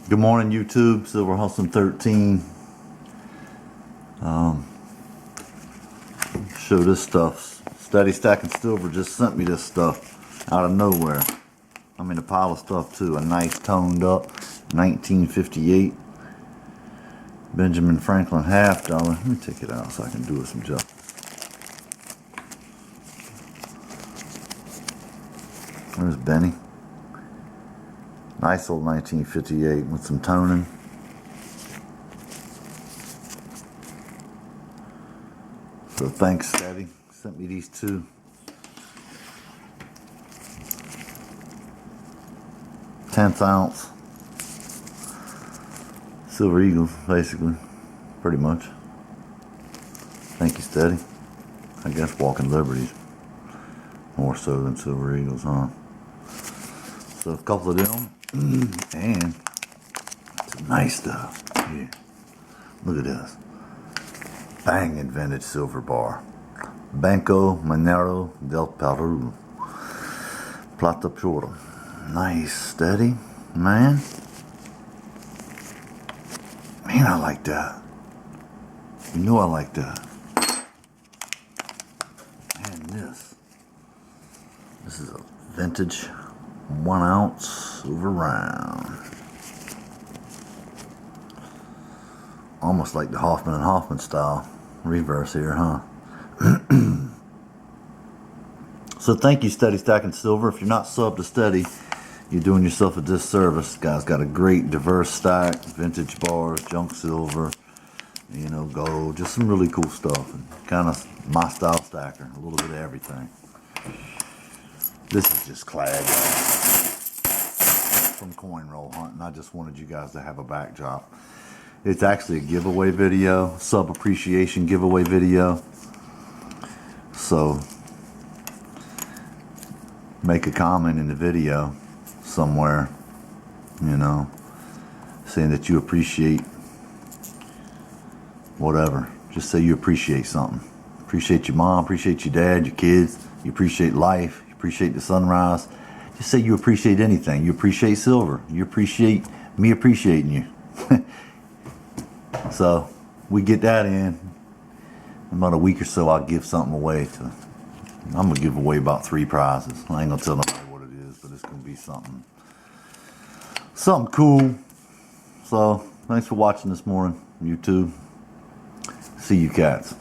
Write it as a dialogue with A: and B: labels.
A: Good morning, YouTube. Silver Hustling 13. Show this stuff. Steady Stacking Silver just sent me this stuff out of nowhere. I mean, a pile of stuff too. A nice toned up 1958 Benjamin Franklin $half. Let me take it out so I can do it some justice. There's Benny. Nice old 1958 with some toning. So thanks, Steady. Sent me these two. Tenth ounce Silver Eagles, basically. Pretty much. Thank you, Steady. I guess Walking Liberties. More so than Silver Eagles, huh? So a couple of them. And some nice stuff. Yeah. Look at this. Banging vintage silver bar. Banco Minero del Peru. Plata Pura. Nice, Steady, man. Man, I like that. You know I like that. And this is a vintage 1 ounce silver round. Almost like the Hoffman and Hoffman style reverse here, huh? So thank you, Steady Stacking Silver. If you're not subbed to Steady, you're doing yourself a disservice. Guy's got a great diverse stack, vintage bars, junk silver, you know, gold, just some really cool stuff. And kind of my style stacker, a little bit of everything. This is just clad from coin roll hunting. I just wanted you guys to have a backdrop. It's actually a giveaway video, sub appreciation giveaway video. So make a comment in the video somewhere, you know, saying that you appreciate whatever. Just say you appreciate something. Appreciate your mom, appreciate your dad, your kids, you appreciate life, you appreciate the sunrise. Just say you appreciate anything. You appreciate silver. You appreciate me appreciating you. So we get that in about a week or so. I'll give something away to. I'm gonna give away about 3 prizes. I ain't gonna tell nobody what it is, but it's gonna be something cool. So thanks for watching this morning, YouTube. See you cats.